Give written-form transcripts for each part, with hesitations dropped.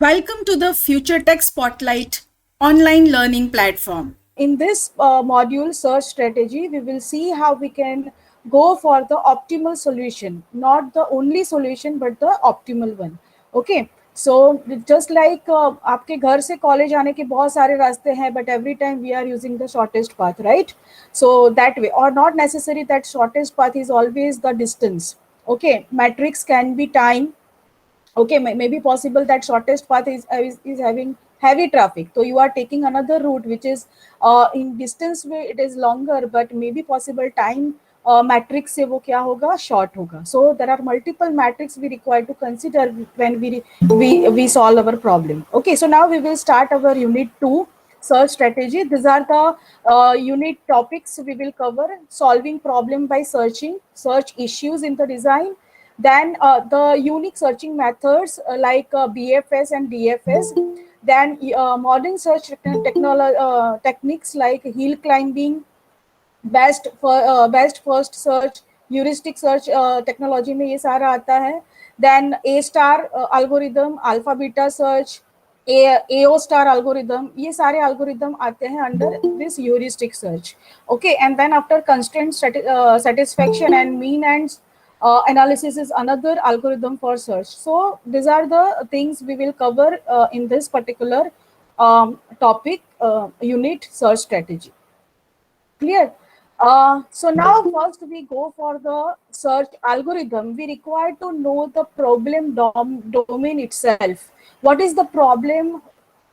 Welcome to the Future Tech Spotlight online learning platform. In this module, search strategy, we will see how we can go for the optimal solution, not the only solution, but the optimal one. Okay. So just like आपके घर से college आने के बहुत सारे रास्ते हैं, but every time we are using the shortest path, right? So that way, or not necessary that shortest path is always the distance. Okay, matrix can be time. Okay, maybe possible that shortest path is having heavy traffic, so you are taking another route which is in distance way it is longer, but maybe possible time matrix से वो क्या होगा short होगा. So there are multiple matrix we require to consider when we solve our problem. Okay, so now we will start our unit 2, search strategy. These are the unit topics we will cover: solving problem by searching, search issues in the design, then the unique searching methods like BFS and DFS. Then modern search techniques like hill climbing, best first search, heuristic search technology में ये सारा आता है. Then A star algorithm, alpha beta search, AO star algorithm, ये सारे algorithm आते हैं under this heuristic search. Okay, and then after constraint satisfaction and mean and analysis is another algorithm for search. So these are the things we will cover in this particular topic, unit search strategy. Clear? So now first we go for the search algorithm. We require to know the problem domain itself. What is the problem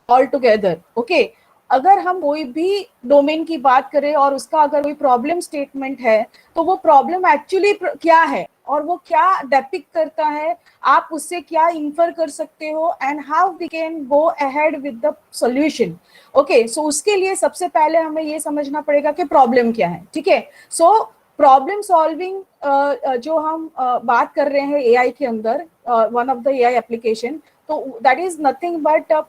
altogether? Okay. अगर हम कोई भी domain की बात करें और उसका अगर कोई प्रॉब्लम स्टेटमेंट है, तो वो प्रॉब्लम एक्चुअली क्या है और वो क्या डेपिक्ट करता है, आप उससे क्या इन्फर कर सकते हो, and how we can go ahead with the solution. Okay, so उसके लिए सबसे पहले हमें ये समझना पड़ेगा कि प्रॉब्लम क्या है. ठीक है, सो प्रॉब्लम सॉल्विंग जो हम बात कर रहे हैं एआई के अंदर, one of the AI application, तो that is nothing but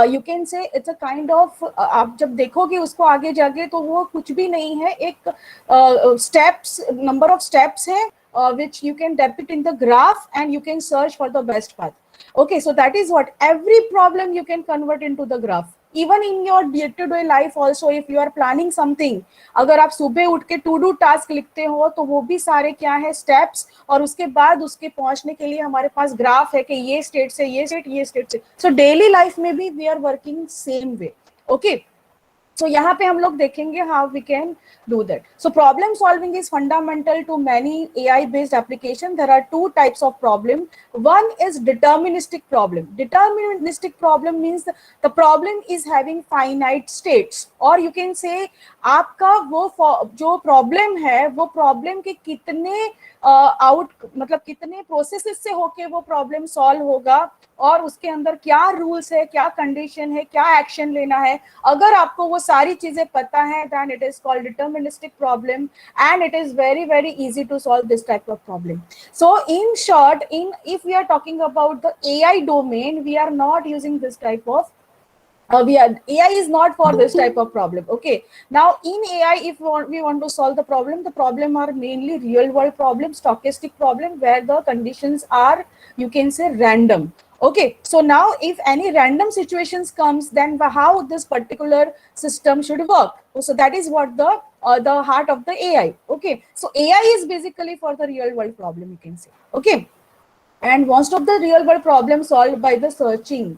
you can say it's a kind of, आप जब देखोगे उसको आगे जाके तो वो कुछ भी नहीं है, एक स्टेप्स, नंबर ऑफ स्टेप्स है which you can depict in the graph and you can search for the best path. Okay, so that is what every problem you can convert into the graph. Even in your day to day life also, if you are planning something, अगर आप सुबह उठ के to do task लिखते हो तो वो भी सारे क्या है, स्टेप्स, और उसके बाद उसके पहुंचने के लिए हमारे पास ग्राफ है कि ये स्टेट से ये स्टेट, ये स्टेट से. सो डेली लाइफ में भी we are working same way. Okay, so यहाँ पे हम लोग देखेंगे how we can do that. So problem solving is fundamental to many AI based application. There are two types of problem. One is deterministic problem. Deterministic problem means the problem is having finite states, or you can say आपका वो जो problem है वो problem के कितने out मतलब कितने processes से होके वो प्रॉब्लम सॉल्व होगा, और उसके अंदर क्या रूल्स है, क्या कंडीशन है, क्या एक्शन लेना है. अगर आपको वो सारी चीजें पता है, then it is called deterministic problem, and it is very very easy to solve this type of problem. So in short, in if we are talking about the AI domain, we are not using this type of AI is not for this type of problem. Okay, now in AI, if we want to solve the problem are mainly real world problem, stochastic problem, where the conditions are, you can say, random. Okay, so now if any random situations comes, then how this particular system should work. So that is what the heart of the AI. Okay, so AI is basically for the real world problem, you can say. Okay, and most of the real world problem solved by the searching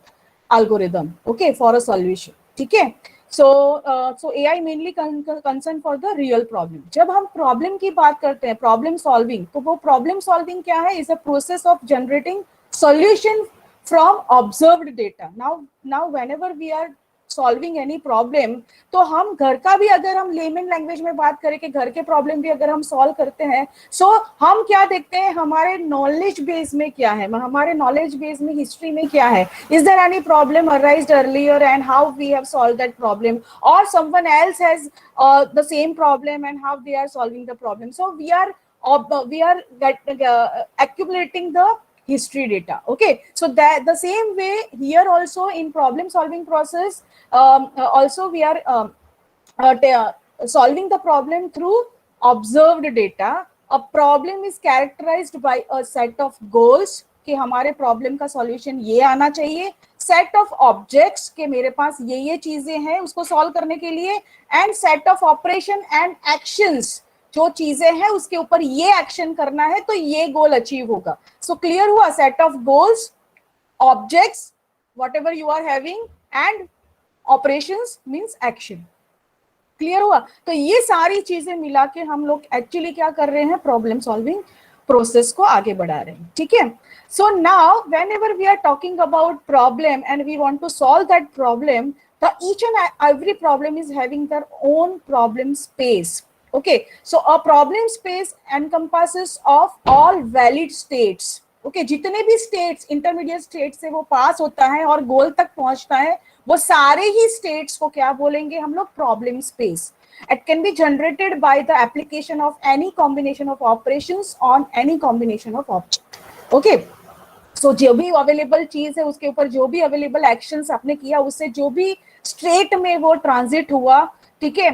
algorithm, okay, for a solution. ठीक है, so AI mainly concern for the real problem. जब हम problem की बात करते हैं, problem solving, तो वो problem solving क्या है, is a process of generating solution from observed data. Now whenever we are solving any problem, तो हम घर का भी अगर हम लेमन लैंग्वेज में बात करें कि घर के प्रॉब्लम भी अगर हम सॉल्व करते हैं, सो हम क्या देखते हैं, हमारे नॉलेज बेस में क्या है, हमारे नॉलेज बेस में हिस्ट्री में क्या है, is there any problem arised earlier and how we have solve that problem, और someone else has the same problem and how they are solving the problem. So we are accumulating the history data. Okay, so that the same way here also in problem solving process, also we are solving the problem through observed data. A problem is characterized by a set of goals, कि हमारे problem का solution ये आना चाहिए, set of objects के मेरे पास ये चीजें हैं उसको सॉल्व करने के लिए, and set of operation and actions, जो चीजें हैं उसके ऊपर ये एक्शन करना है तो ये गोल अचीव होगा. सो क्लियर हुआ, set of goals, objects, whatever you are having, and operations means action. Clear हुआ. तो ये सारी चीजें मिला के हम लोग एक्चुअली क्या कर रहे हैं, प्रॉब्लम सॉल्विंग प्रोसेस को आगे बढ़ा रहे हैं. ठीक है. So now whenever we are talking about problem and we want to solve that problem, the each and every problem is having their own problem space. Okay, so a problem space encompasses of all valid states. Okay, जितने भी states, intermediate states से वो पास होता है और गोल तक पहुंचता है, वो सारे ही states को क्या बोलेंगे हम लोग, problem space. It can be generated by the application of any combination of operations on any combination of object. Okay, सो जो भी अवेलेबल चीज है उसके ऊपर जो भी अवेलेबल एक्शंस आपने किया उससे जो भी स्टेट में वो ट्रांजिट हुआ, ठीक है,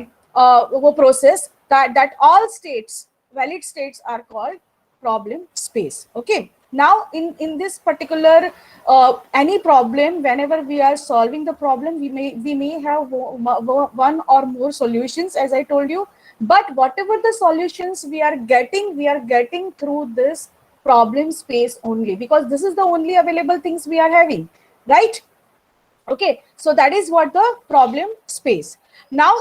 वो process, that all states, valid states are called problem space. Okay, now in this particular any problem, whenever we are solving the problem, we may have one or more solutions, as I told you, but whatever the solutions we are getting through this problem space only, because this is the only available things we are having, right? Okay, so that is what the problem space. Now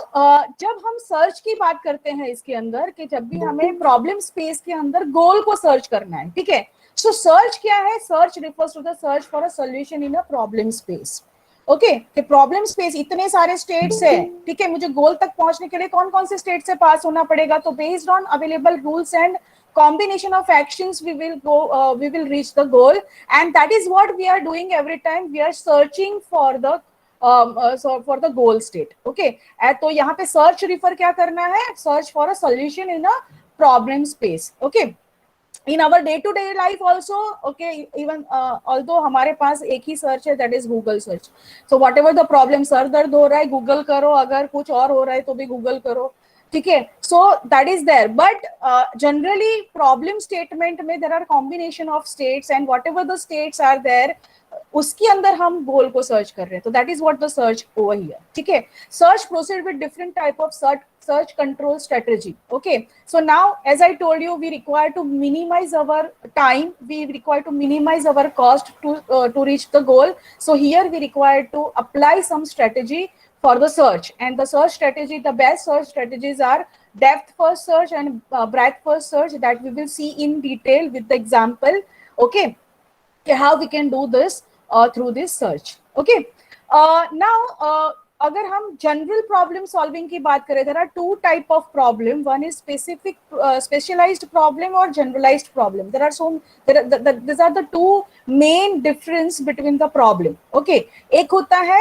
जब हम search की बात करते हैं इसके अंदर, कि जब भी हमें प्रॉब्लम स्पेस के अंदर गोल को सर्च करना है, ठीक है, सो सर्च क्या है, search refers to the search for a solution in a problem space. Okay, कि प्रॉब्लम स्पेस इतने सारे स्टेट्स है, ठीक है, मुझे गोल तक पहुंचने के लिए कौन कौन से स्टेट से पास होना पड़ेगा, तो based on available rules and combination of actions we will reach the goal, and that is what we are doing every time we are searching for the for the goal state. Okay, तो यहाँ पे search refer क्या करना है, search for a solution in a problem space. Okay, in our day to day life also, okay, even although हमारे पास एक ही search है, that is Google search. So whatever the problem, sir दर्द हो रहा है Google करो, अगर कुछ और हो रहा है तो भी Google करो, ठीक है. So that is there, but generally problem statement में there are combination of states, and whatever the states are there उसके अंदर हम गोल को सर्च कर रहे हैं. तो that is what the search over here. ठीक है, search proceed with different type of search control strategy. Okay, so now as I told you, we require to minimize our time, we require to minimize our cost to reach the goal. So here we require to apply some strategy for the search, and the search strategy, the best search strategies are depth first search and breadth first search, that we will see in detail with the example. Okay, how we can do this through this search. Okay, now अगर हम general problem solving की बात करें, there are two type of problem, one is specific specialized problem और generalized problem. There are this are the two main difference between the problem. Okay, एक होता है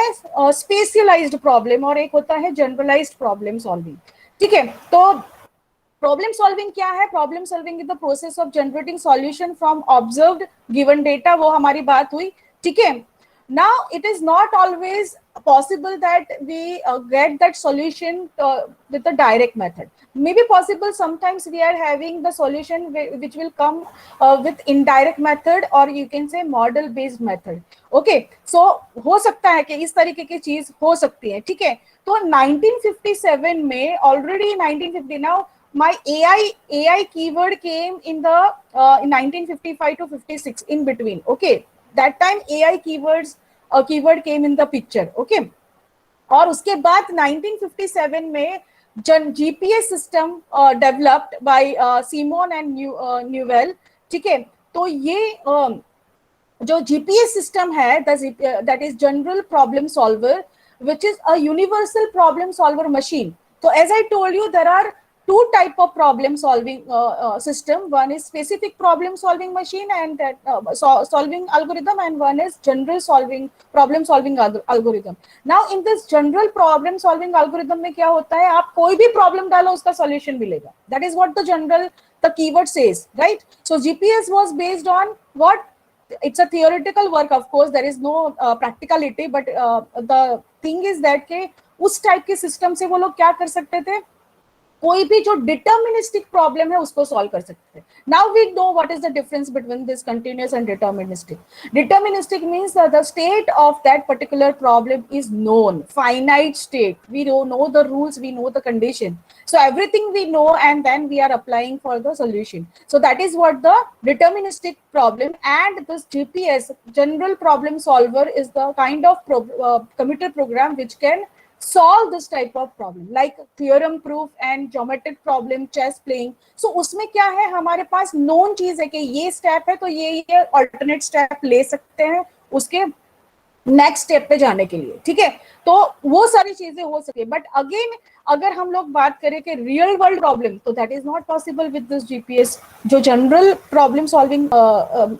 specialised problem और एक होता है जनरलाइज्ड प्रॉब्लम सॉल्विंग. ठीक है, तो प्रॉब्लम सॉल्विंग क्या है, problem solving is the process of generating solution from observed given data, वो हमारी बात हुई. ठीक है, now it is not always possible that we get that solution with a direct method. Maybe possible sometimes we are having the solution which will come with indirect method, or you can say model based method. Okay, so हो सकता है कि इस तरीके की चीज हो सकती है. ठीक है, तो 1957 में already 1950, now my AI keyword came in the in 1955 to 56 in between. Okay, that time AI keywords keyword came in the picture. Okay, और उसके बाद 1957 में GPS system developed by Simon and Newell. ठीक है, तो ये जो GPS system है, that is general problem solver, which is a universal problem solver machine. So as I told you, there are two type of problem solving system. One is specific problem solving machine and solving algorithm, and one is general problem solving algorithm. Now in this general problem solving algorithm में क्या होता है, आप कोई भी problem डालो उसका solution मिलेगा. That is what the keyword says, right? So GPS was based on what? It's a theoretical work, of course, there is no practicality, but the thing is that के उस type के system से वो लोग क्या कर सकते थे, कोई भी जो डिटर्मिनिस्टिक प्रॉब्लम है उसको सॉल्व कर सकते हैं. Now we know what is the difference between this continuous and deterministic. Deterministic means that the state of that particular problem is known, finite state. We don't know the rules, we know the condition. So everything we know, and then we are applying for the solution. So that is what the deterministic problem. And this GPS, general problem solver, is the kind of computer program which can solve this type of problem, like theorem proof and geometric problem, chess playing. So उसमें क्या है, हमारे पास known चीज है कि ये step है तो ये alternate स्टेप ले सकते हैं उसके नेक्स्ट स्टेप पे जाने के लिए. ठीक है, तो वो सारी चीजें हो सके. बट अगेन अगर हम लोग बात करें कि रियल वर्ल्ड प्रॉब्लम, तो that is not possible with this GPS. जो जनरल प्रॉब्लम सॉल्विंग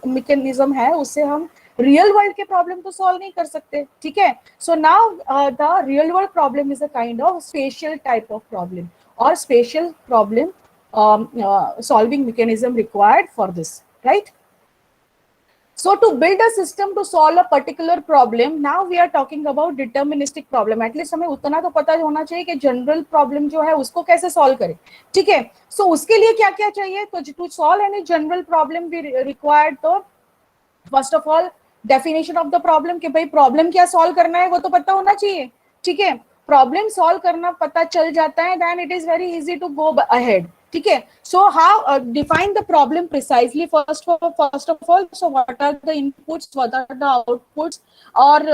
मैकेनिज्म है उससे हम रियल वर्ल्ड के प्रॉब्लम तो सॉल्व नहीं कर सकते. ठीक है, so now the real world problem is a kind of special type of problem और special problem solving mechanism required for this, right? So to build a system to solve a particular problem, now we are talking about deterministic problem. At least हमें उतना तो पता होना चाहिए कि general problem जो है उसको कैसे सॉल्व करें. ठीक है, सो उसके लिए क्या क्या चाहिए. तो to solve any general problem we required, तो first of all definition of the problem, कि भाई प्रॉब्लम क्या सॉल्व करना है वो तो पता होना चाहिए. ठीक है, प्रॉब्लम सॉल्व करना पता चल जाता है, then it is very easy to go ahead. ठीक है, so how define the problem precisely first of all. So what are the inputs, what are the outputs, और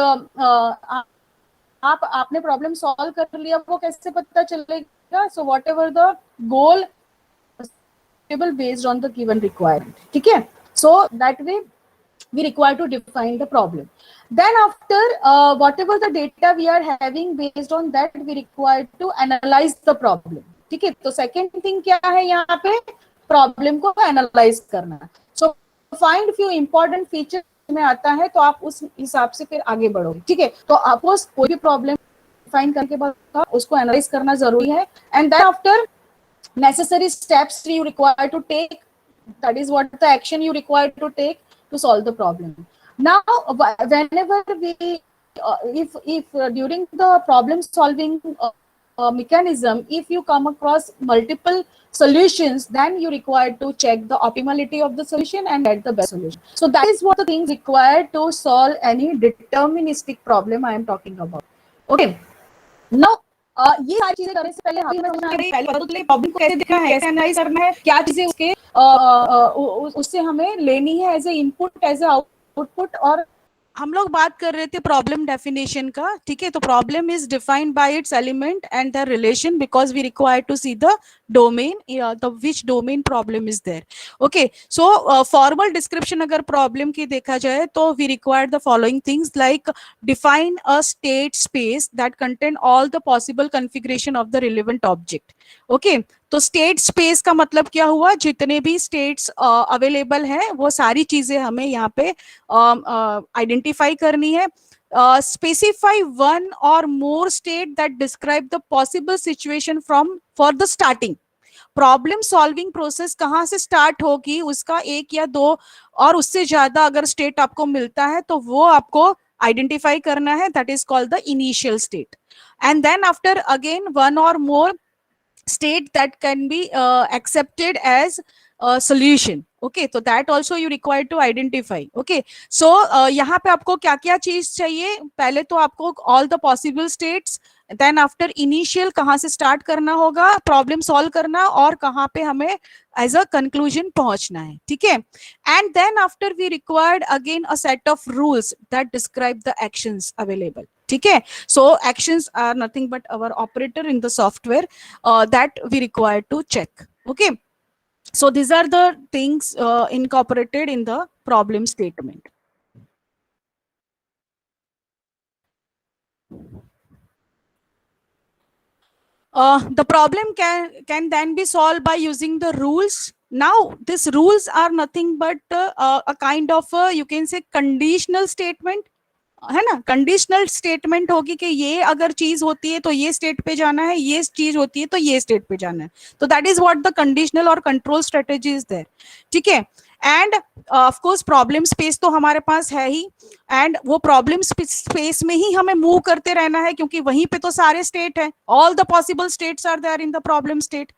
आपने प्रॉब्लम सॉल्व कर लिया वो कैसे पता चलेगा. So what ever the goal based on the given requirement. ठीक है, so that way we require to define the problem. Then after whatever the data we are having, based on that we require to analyze the problem. ठीक है, तो second thing क्या है यहाँ पे, problem को एनालाइज करना. So find few important feature में आता है, तो आप उस हिसाब से फिर आगे बढ़ोगे. ठीक है, तो आपको कोई भी प्रॉब्लम फाइंड करके बाद उसको एनालाइज करना जरूरी है. And then after necessary steps you require to take, that is what the action you require to take to solve the problem. Now whenever we if during the problem solving mechanism, if you come across multiple solutions, then you require to check the optimality of the solution and get the best solution. So that is what the things required to solve any deterministic problem I am talking about. Okay, now ये सारी चीजें करने से पहले हमें problem को कैसे देखना है, कैसे एनालाइज करना है, क्या चीजें उसके उससे हमें लेनी है as a input, as a output. और हम लोग बात कर रहे थे प्रॉब्लम डेफिनेशन का. ठीक है, तो problem is defined by its element and the relation, because we require to see the domain, the which domain problem is there. Okay, so formal description अगर प्रॉब्लम की देखा जाए तो we require the following things, like define a state space that contain all the possible configuration of the relevant object. Okay, तो state space का मतलब क्या हुआ, जितने भी स्टेट्स अवेलेबल हैं वो सारी चीजें हमें यहाँ पे आइडेंटिफाई करनी है. Specify one or more state that describe the possible situation from for the starting. Problem solving process कहाँ से स्टार्ट होगी, उसका एक या दो और उससे ज्यादा अगर स्टेट आपको मिलता है तो वो आपको आइडेंटिफाई करना है, that is called the initial state. And then after again one or more state that can be accepted as a solution. Okay, so that also you require to identify. Okay, so यहाँ पे आपको क्या क्या चीज चाहिए, पहले तो आपको all the possible states, then after initial कहाँ से start करना होगा प्रॉब्लम सॉल्व करना, और कहाँ पे हमें एज अ कंक्लूजन पहुंचना है. ठीक है, and then after we required again a set of rules that describe the actions available. ठीक है, so actions are nothing but our operator in the software that we require to check. Okay, so these are the things incorporated in the problem statement. The problem can then be solved by using the rules. Now these rules are nothing but a kind of you can say conditional statement, है ना. Conditional statement होगी कि ये अगर चीज होती है तो ये स्टेट पे जाना है, ये चीज होती है तो ये स्टेट पे जाना है. तो that is what the conditional और कंट्रोल स्ट्रेटेजी इज देयर. ठीक है, end of course problem space तो हमारे पास है ही, एंड वो प्रॉब्लम स्पेस में ही हमें मूव करते रहना है, क्योंकि वहीं पे तो सारे स्टेट है, all the possible states are there in the problem state.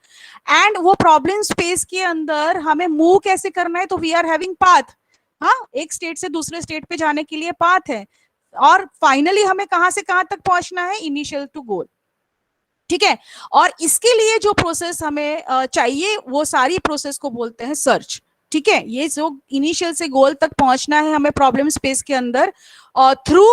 And वो प्रॉब्लम स्पेस के अंदर हमें मूव कैसे करना है, तो वी आर हैविंग पाथ। हाँ, एक स्टेट से दूसरे स्टेट पे जाने के लिए पाथ है, और फाइनली हमें कहां से कहां तक पहुंचना है, इनिशियल टू गोल। ठीक है, और इसके लिए जो प्रोसेस हमें चाहिए, वो सारी प्रोसेस को बोलते हैं सर्च। ठीक है, ये जो इनिशियल से गोल तक पहुंचना है हमें प्रॉब्लम स्पेस के अंदर, थ्रू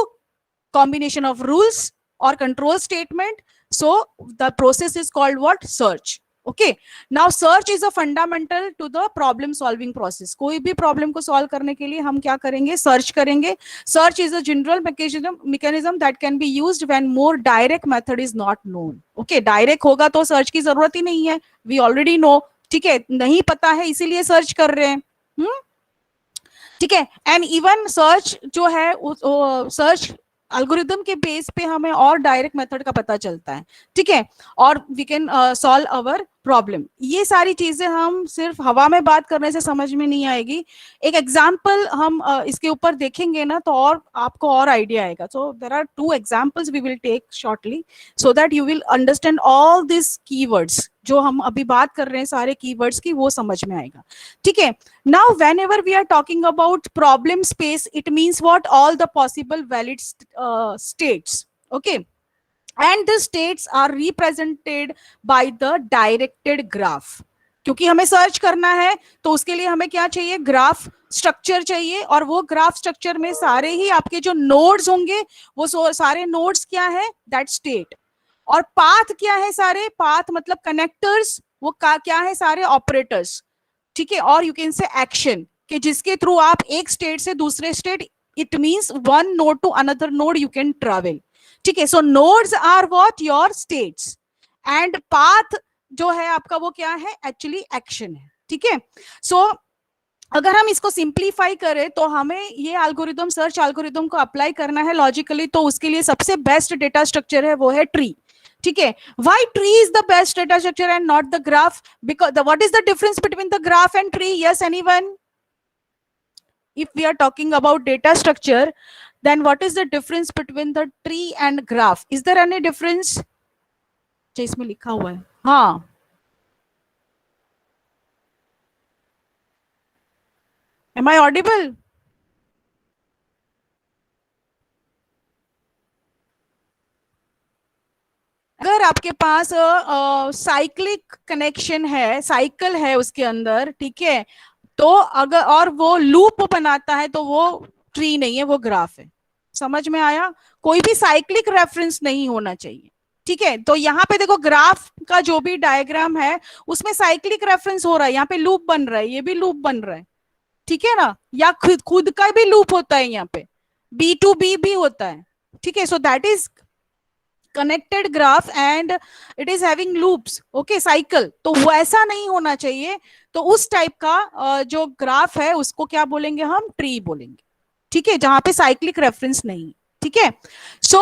कॉम्बिनेशन ऑफ रूल्स और control statement, so the process is called what, search. Okay, now search is a fundamental to the problem solving process. कोई भी प्रॉब्लम को सॉल्व करने के लिए हम क्या करेंगे, सर्च करेंगे। Search is a general mechanism that can be used when more direct method is not known. Okay, direct होगा तो सर्च की जरूरत ही नहीं है, we already know। ठीक है, नहीं पता है इसीलिए सर्च कर रहे हैं। ठीक है, एंड इवन सर्च जो है, सर्च एल्गोरिदम के बेस पे हमें और डायरेक्ट मेथड का पता चलता है। ठीक है, और we can solve our problem. ये सारी चीजें हम सिर्फ हवा में बात करने से समझ में नहीं आएगी, एक एग्जाम्पल हम इसके ऊपर देखेंगे ना, तो और आपको और आइडिया आएगा। So there are 2 examples we will take shortly, so that you will understand all this keywords. जो हम अभी बात कर रहे हैं सारे कीवर्ड्स की, वो समझ में आएगा। ठीक है, now whenever we are talking about problem space, it means what, all the possible valid states. Okay, and the states are represented by the directed graph। क्योंकि हमें सर्च करना है तो उसके लिए हमें क्या चाहिए, ग्राफ स्ट्रक्चर चाहिए, और वो ग्राफ स्ट्रक्चर में सारे ही आपके जो नोड्स होंगे, वो सारे नोड्स क्या है, दैट स्टेट। और पाथ क्या है, सारे पाथ मतलब कनेक्टर्स, वो क्या है, सारे ऑपरेटर्स। ठीक है, और यू कैन से एक्शन, कि जिसके थ्रू आप एक स्टेट से दूसरे state, it means one node to another node you can travel. ठीक है, so nodes are what, your states, and path जो है आपका वो क्या है, एक्चुअली एक्शन है। ठीक है, सो अगर हम इसको सिंप्लीफाई करें तो हमें ये एल्गोरिदम, सर्च एल्गोरिदम को अप्लाई करना है लॉजिकली, तो उसके लिए सबसे बेस्ट डेटा स्ट्रक्चर है वो है ट्री। ठीक है, why tree is the best data structure and not the graph? Because what is the difference between the graph and tree? Yes, anyone? If we are talking about data structure, then what is the difference between the tree and graph? Is there any difference? इसमें लिखा हुआ है, हाँ। Am I audible? अगर आपके पास cyclic connection है, cycle है उसके अंदर, ठीक है, तो अगर और वो लूप बनाता है, तो वो ट्री नहीं है, वो ग्राफ है। समझ में आया? कोई भी साइक्लिक रेफरेंस नहीं होना चाहिए। ठीक है, तो यहाँ पे देखो, ग्राफ का जो भी डायग्राम है उसमें साइक्लिक रेफरेंस हो रहा है, यहाँ पे लूप बन रहा है, ये भी लूप बन रहा है। ठीक है ना, या खुद खुद का भी लूप होता है, यहाँ पे B2B भी होता है। ठीक है, so that is connected graph and it is having loops. Okay, cycle, तो वैसा नहीं होना चाहिए। तो उस टाइप का जो ग्राफ है उसको क्या बोलेंगे हम, ट्री बोलेंगे। ठीक है, जहां पे साइक्लिक रेफरेंस नहीं। ठीक है, so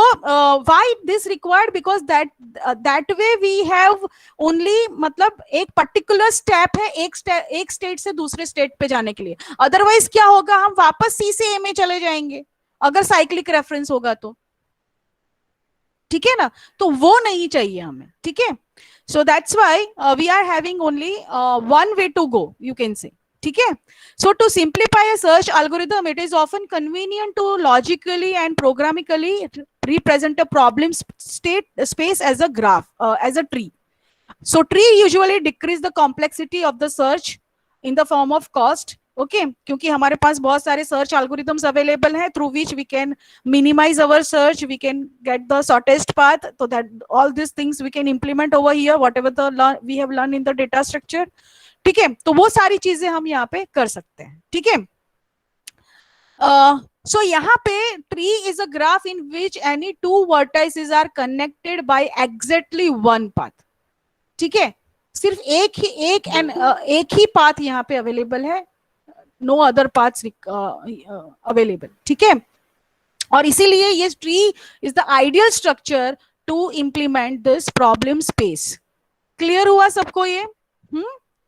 why this required, because that way we have only, मतलब एक पर्टिकुलर स्टेप है एक स्टेट से दूसरे स्टेट पे जाने के लिए। अदरवाइज क्या होगा, हम वापस C से A में चले जाएंगे अगर साइक्लिक रेफरेंस होगा तो। ठीक है ना, तो वो नहीं चाहिए हमें। ठीक है, so that's why we are having only one way to go, you can say. ठीक है, so to simplify a search algorithm, it is often convenient to logically and programmically represent a problem space as a graph, as a tree. So tree usually decrease the complexity of the search in the form of cost. Okay, क्योंकि हमारे पास बहुत सारे search algorithms available हैं through which we can minimize our search, we can get the shortest path, तो that all this things we can implement over here whatever the we have learn in the data structure. ठीक है, तो वो सारी चीजें हम यहाँ पे कर सकते हैं। ठीक है, so यहाँ पे tree is a graph in which any two vertices are connected by exactly one path. ठीक है, सिर्फ एक ही पाथ यहाँ पे अवेलेबल है, नो अदर पाथ्स अवेलेबल। ठीक है, और इसीलिए ये tree is the ideal structure to implement this problem space. Clear हुआ सबको ये?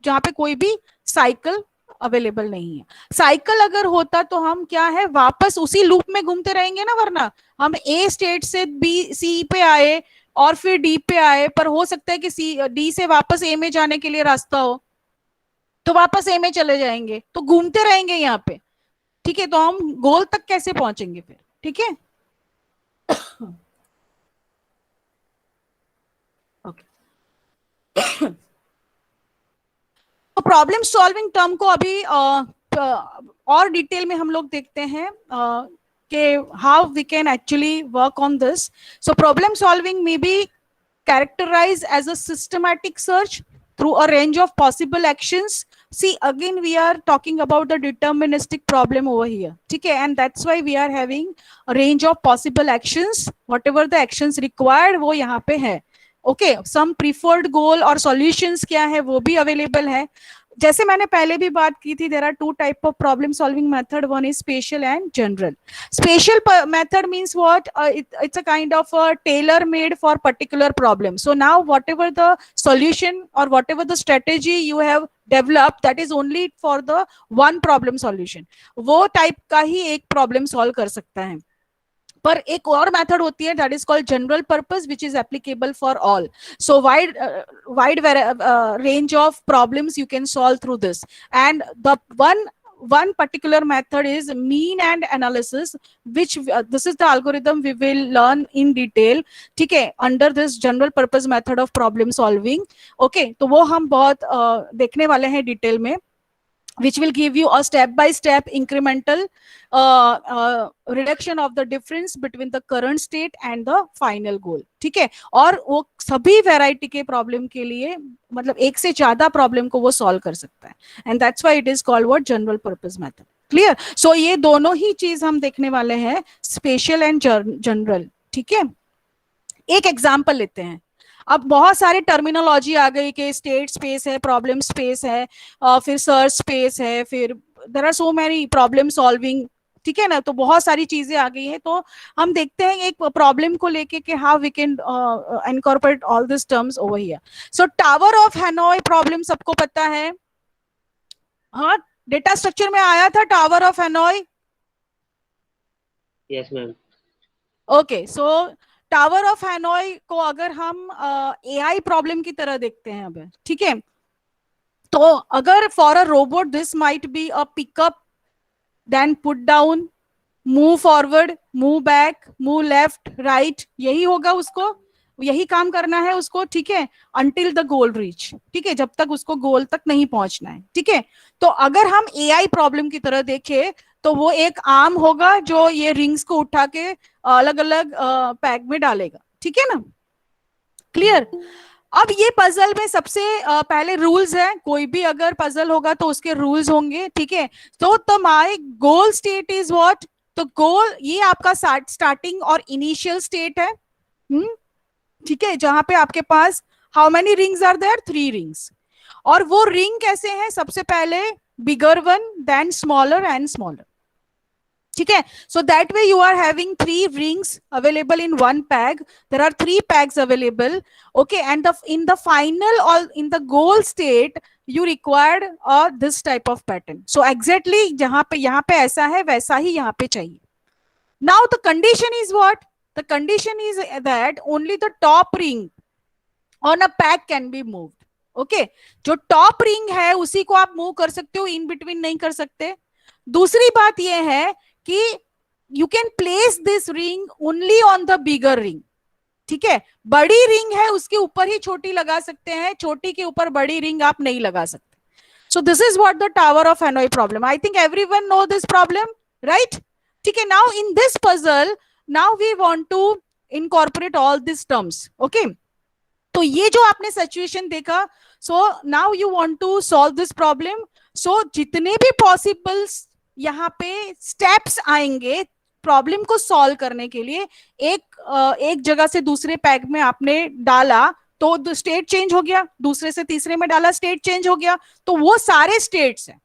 जहां पे कोई भी साइकिल अवेलेबल नहीं है। साइकिल अगर होता तो हम क्या है वापस उसी लूप में घूमते रहेंगे ना, वरना हम ए स्टेट से बी सी पे आए और फिर डी पे आए, पर हो सकता है कि सी डी से वापस ए में जाने के लिए रास्ता हो, तो वापस ए में चले जाएंगे, तो घूमते रहेंगे यहाँ पे। ठीक है, तो हम गोल तक कैसे पहुंचेंगे फिर? ठीक है, तो प्रॉब्लम सॉल्विंग टर्म को अभी और डिटेल में हम लोग देखते हैं कि how we can actually work on this. So problem solving में be characterized as a systematic search through a range of possible actions. See, again we are talking about the deterministic problem over here, ठीक है, and that's why we are having a range of possible actions. Whatever the actions required वो यहाँ पे है। Okay, सम preferred गोल और solutions क्या है वो भी अवेलेबल है। जैसे मैंने पहले भी बात की थी, there are two type of problem solving method, one is special and general. Special method means what, it's a kind of tailor made for particular problem. So now whatever the solution और whatever the strategy you have develop, that is only for the one problem solution. वो type का ही एक problem solve कर सकता है। पर एक और मेथड होती है that is called general purpose which is applicable for all. So wide range of problems you can solve through this, and the one particular method is mean and analysis, which this is the algorithm we will learn in detail, ठीक है, under this general purpose method of problem solving। okay, तो वो हम बहुत देखने वाले हैं detail में, which will give you a step by step incremental reduction of the difference between the current state and the final goal। ठीक है, और वो सभी वैरायटी के प्रॉब्लम के लिए, मतलब एक से ज्यादा प्रॉब्लम को वो सॉल्व कर सकता है, and that's why it is called what general purpose method. Clear? So ये दोनों ही चीज हम देखने वाले हैं, स्पेशल एंड जनरल। ठीक है, एक एग्जांपल लेते हैं। अब बहुत सारी टर्मिनोलॉजी आ गई कि स्टेट स्पेस है, प्रॉब्लम स्पेस है, फिर सर्च स्पेस है, फिर there are so many problem solving, ठीक है ना, तो बहुत सारी चीजें आ गई हैं। तो हम देखते हैं एक प्रॉब्लम को लेके कि how we can incorporate all this terms over here. So tower of Hanoi problem सबको पता है, हाँ, डेटा स्ट्रक्चर में आया था tower of Hanoi. Yes ma'am. Okay, so tower of Hanoi को अगर हम एआई प्रॉब्लम की तरह देखते हैं अब, ठीक है, तो अगर for a robot this might be a pickup, then put down, move forward, move back, move left, right, यही होगा उसको, यही काम करना है उसको, ठीक है, अंटिल द गोल रीच, ठीक है, जब तक उसको गोल तक नहीं पहुंचना है। ठीक है, तो अगर हम एआई प्रॉब्लम की तरह देखें तो वो एक आर्म होगा जो ये रिंग्स को उठा के अलग अलग पैक में डालेगा। ठीक है ना, क्लियर? अब ये पजल में सबसे पहले रूल्स है, कोई भी अगर पजल होगा तो उसके रूल्स होंगे। ठीक है, तो my goal state is what, तो गोल ये आपका स्टार्टिंग और इनिशियल स्टेट है। ठीक है, जहां पे आपके पास how many rings are there, 3 rings, और वो रिंग कैसे हैं, सबसे पहले bigger one, then smaller and smaller. ठीक है, so that way you are having 3 rings available in one peg, there are 3 pegs available, okay, and in the final or in the goal state you required this type of pattern। so exactly जहां पे यहाँ पे ऐसा है वैसा ही यहाँ पे चाहिए। now the condition is what, the condition is that only the top ring on a peg can be moved। okay, जो टॉप रिंग है उसी को आप मूव कर सकते हो, इन बिटवीन नहीं कर सकते। दूसरी बात यह है कि you can place this ring only on the bigger ring. ठीक है, बड़ी रिंग है उसके ऊपर ही छोटी लगा सकते हैं, छोटी के ऊपर बड़ी रिंग आप नहीं लगा सकते। So this is what the tower of Hanoi problem, I think everyone know this problem, right? ठीक है, now in this puzzle now we want to incorporate all this terms. Okay, तो ये जो आपने सिचुएशन देखा, so now you want to solve this problem. So जितने भी possibles यहाँ पे स्टेप्स आएंगे प्रॉब्लम को सॉल्व करने के लिए, एक जगह से दूसरे पैग में आपने डाला तो स्टेट चेंज हो गया, दूसरे से तीसरे में डाला स्टेट चेंज हो गया, तो वो सारे स्टेट्स हैं।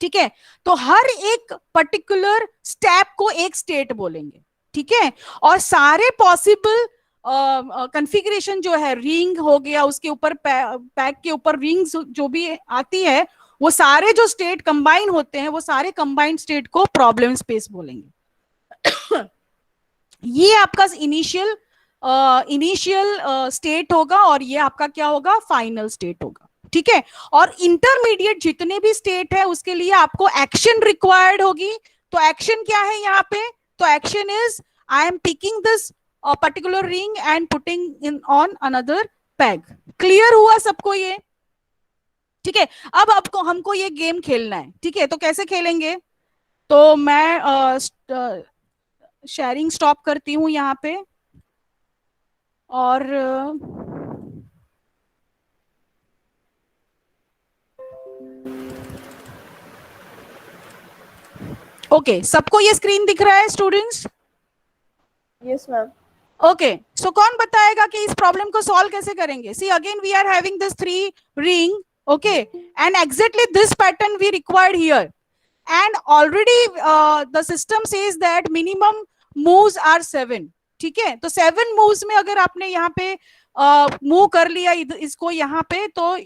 ठीक है, तो हर एक पर्टिकुलर स्टेप को एक स्टेट बोलेंगे। ठीक है, और सारे पॉसिबल कॉन्फ़िगरेशन जो है, रिंग हो गया, उसके ऊपर पैक के ऊपर रिंग्स जो भी आती है वो सारे जो स्टेट कंबाइन होते हैं वो सारे कंबाइंड स्टेट को प्रॉब्लम स्पेस बोलेंगे। ये आपका इनिशियल स्टेट होगा और ये आपका क्या होगा, फाइनल स्टेट होगा, ठीक है। और इंटरमीडिएट जितने भी स्टेट है उसके लिए आपको एक्शन रिक्वायर्ड होगी। तो एक्शन क्या है यहाँ पे, तो action is I am picking this particular ring and putting in on another peg. Clear हुआ सबको ये, ठीक है। अब आपको हमको ये गेम खेलना है, ठीक है। तो कैसे खेलेंगे, तो मैं शेयरिंग स्टॉप करती हूं यहाँ पे और ओके सबको ये स्क्रीन दिख रहा है students? Yes ma'am. Okay so कौन बताएगा कि इस प्रॉब्लम को सॉल्व कैसे करेंगे? See again we are having this 3 ring, okay, and exactly this pattern we required here, and already the system says that minimum moves are 7, ठीक है। तो 7 moves में अगर आपने यहाँ पे मूव कर लिया इसको यहाँ पे, तो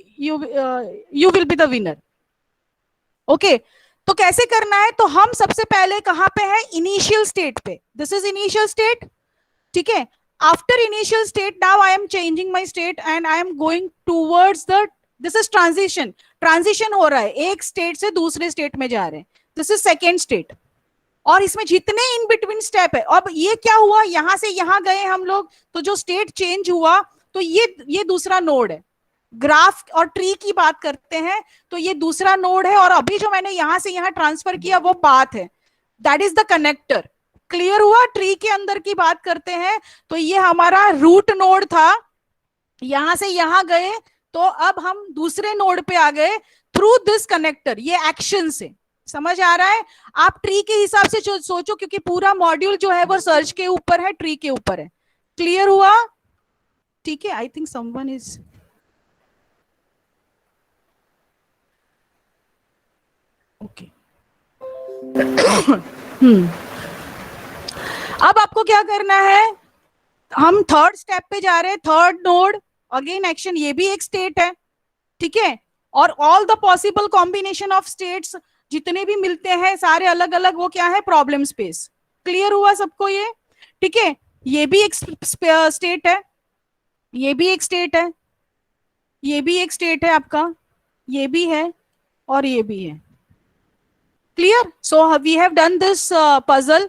you will be the winner, okay. तो कैसे करना है, तो हम सबसे पहले कहाँ पे है, इनिशियल स्टेट पे। दिस इज इनिशियल स्टेट, ठीक है। After initial state now I am changing my state and I am going towards the, this is transition, transition हो रहा है, एक स्टेट से दूसरे स्टेट में जा रहे हैं, दिस इज सेकेंड स्टेट। और इसमें जितने इन बिटवीन स्टेप है, अब ये क्या हुआ, यहां से यहां गए हम लोग, तो जो स्टेट चेंज हुआ, तो ये दूसरा नोड है। ग्राफ और ट्री की बात करते हैं तो ये दूसरा नोड है, और अभी जो मैंने यहां से यहां ट्रांसफर किया वो पाथ है, that is the connector. Clear हुआ? ट्री के अंदर की बात करते हैं तो ये हमारा रूट नोड था, यहां से यहां गए तो अब हम दूसरे नोड पे आ गए थ्रू दिस कनेक्टर, ये एक्शन से। समझ आ रहा है? आप ट्री के हिसाब से सोचो, क्योंकि पूरा मॉड्यूल जो है वो सर्च के ऊपर है, ट्री के ऊपर है। क्लियर हुआ? ठीक है, I think someone is okay. अब आपको क्या करना है, हम थर्ड स्टेप पे जा रहे हैं, थर्ड नोड, अगेन एक्शन, ये भी एक स्टेट है, ठीक है। और all the possible combination of states जितने भी मिलते हैं सारे अलग अलग, वो क्या है, प्रॉब्लम स्पेस। क्लियर हुआ सबको ये? ठीक है, ये भी एक स्टेट है, ये भी एक स्टेट है, ये भी एक स्टेट है आपका, ये भी है और ये भी है। Clear? So we have done this puzzle.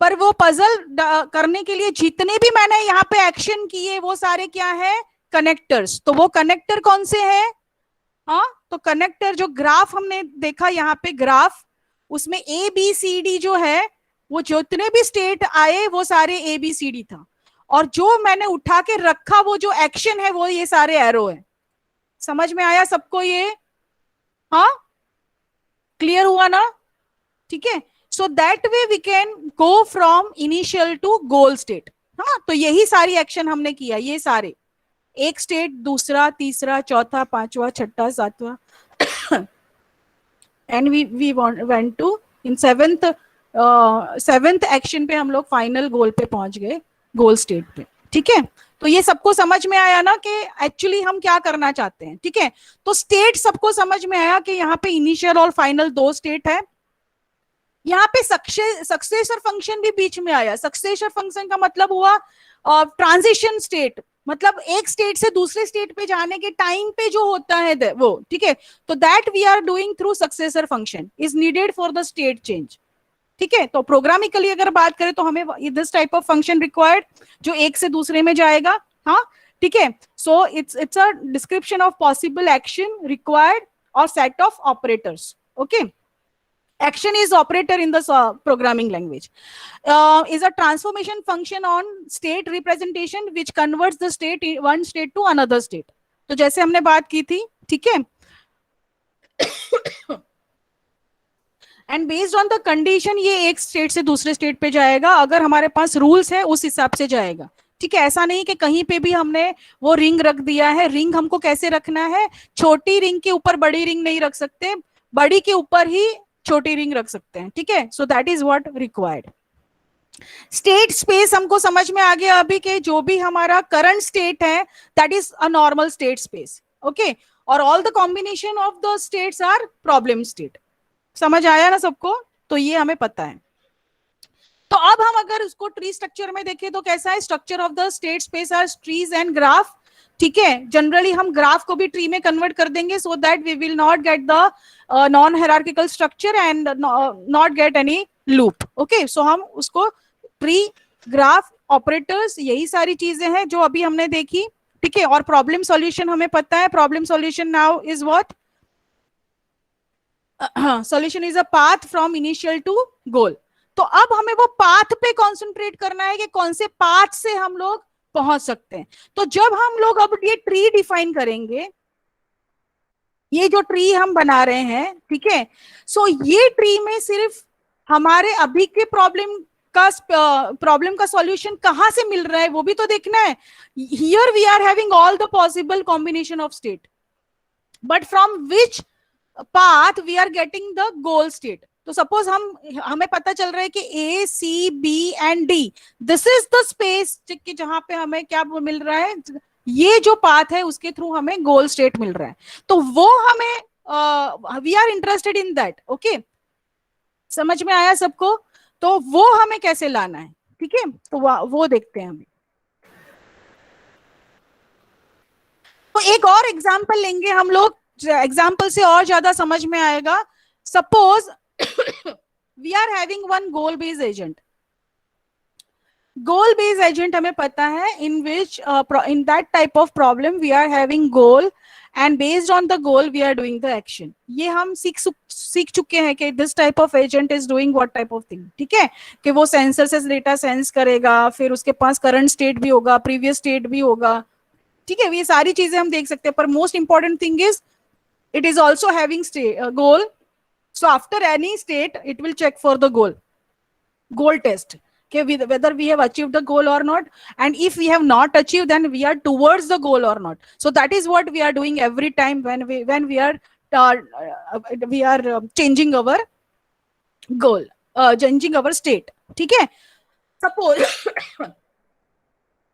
पर वो पजल करने के लिए जितने भी मैंने यहाँ पे एक्शन किए वो सारे क्या है, कनेक्टर्स। तो वो कनेक्टर कौन से हैं? हाँ, तो कनेक्टर जो ग्राफ हमने देखा यहाँ पे, ग्राफ, उसमें ए बी सी डी जो है, वो जितने भी स्टेट आए वो सारे ए बी सी डी था, और जो मैंने उठा के रखा वो जो एक्शन है वो ये सारे एरो है। समझ में आया सबको ये? हाँ, क्लियर हुआ ना? ठीक है, so that way we can go from initial to goal state. हाँ, तो यही सारी एक्शन हमने किया, ये सारे, एक स्टेट, दूसरा, तीसरा, चौथा, पांचवा, छठा, सातवां, and we went to in seventh action पे हम लोग फाइनल गोल पे पहुंच गए, गोल स्टेट पे। ठीक है, तो ये सबको समझ में आया ना कि एक्चुअली हम क्या करना चाहते हैं? ठीक है, तो स्टेट सबको समझ में आया कि यहाँ पे इनिशियल और फाइनल 2 स्टेट है। यहाँ पे सक्सेसर फंक्शन भी बीच में आया। सक्सेसर फंक्शन का मतलब हुआ ट्रांजिशन स्टेट, मतलब एक स्टेट से दूसरे स्टेट पे जाने के टाइम पे जो होता है वो। ठीक है, तो that we are doing through successor function is needed for the state change. ठीक है, तो प्रोग्रामिकली अगर बात करें तो हमें this type of function required जो एक से दूसरे में जाएगा। हाँ, ठीक है, so it's a description of possible action required और set of operators. Okay, action is operator in the programming language, is a transformation function on state representation which converts the state one state to another state। तो जैसे हमने बात की थी, ठीक है, and based on the condition ये एक स्टेट से दूसरे स्टेट पे जाएगा, अगर हमारे पास रूल्स है उस हिसाब से जाएगा। ठीक है, ऐसा नहीं कि कहीं पे भी हमने वो रिंग रख दिया है। रिंग हमको कैसे रखना है, छोटी रिंग के ऊपर बड़ी रिंग नहीं रख सकते, बड़ी के ऊपर ही छोटी रिंग रख सकते हैं। ठीक है, so that is what required. State space हमको समझ में आ गया अभी के जो भी हमारा करंट स्टेट है that is a normal state space. Okay, और all the combination of the states are problem state. समझ आया ना सबको? तो ये हमें पता है। तो अब हम अगर उसको ट्री स्ट्रक्चर में देखें तो कैसा है, structure of the state space are trees and graph. ठीक है, जनरली हम ग्राफ को भी ट्री में कन्वर्ट कर देंगे so that we will not get the non hierarchical structure and not get any loop. Okay, so हम उसको ट्री, ग्राफ, ऑपरेटर्स, यही सारी चीजें हैं जो अभी हमने देखी। ठीक है, और प्रॉब्लम सॉल्यूशन हमें पता है, problem solution now is what, solution is a path from initial to goal. तो अब हमें वो पाथ पे कॉन्सेंट्रेट करना है कि कौन से पाथ से हम लोग पहुंच सकते हैं। तो जब हम लोग अब ये ट्री डिफाइन करेंगे, ये जो ट्री हम बना रहे हैं, ठीक है, सो ये ट्री में सिर्फ हमारे अभी के प्रॉब्लम का सॉल्यूशन कहां से मिल रहा है वो भी तो देखना है। Here we are having all the possible combination of state, but from which path we are getting the goal state. तो सपोज हमें पता चल रहा है कि A, C, B and D, this is the space जहां पे हमें क्या मिल रहा है, ये जो पाथ है उसके थ्रू हमें गोल स्टेट मिल रहा है। तो वो हमें we are interested in that. Okay, समझ में आया सबको? तो वो हमें कैसे लाना है, ठीक है, तो वो देखते हैं हमें। तो एक और एग्जाम्पल लेंगे हम लोग, एग्जाम्पल से और ज्यादा समझ में आएगा। Suppose we are having one goal based agent. Goal based agent हमें पता है in which in that type of problem we are having goal and based on the goal we are doing the action. ये हम सीख चुके हैं कि this type of agent is doing what type of thing. ठीक है, कि वो सेंसर से डेटा सेंस करेगा, फिर उसके पास करंट स्टेट भी होगा, प्रीवियस स्टेट भी होगा। ठीक है, ये सारी चीजें हम देख सकते हैं, पर most important thing is it is also having goal. So after any state it will check for the goal test, okay, whether we have achieved the goal or not, and if we have not achieved then we are towards the goal or not. So that is what we are doing every time when we are changing our goal, changing our state. ठीक है, suppose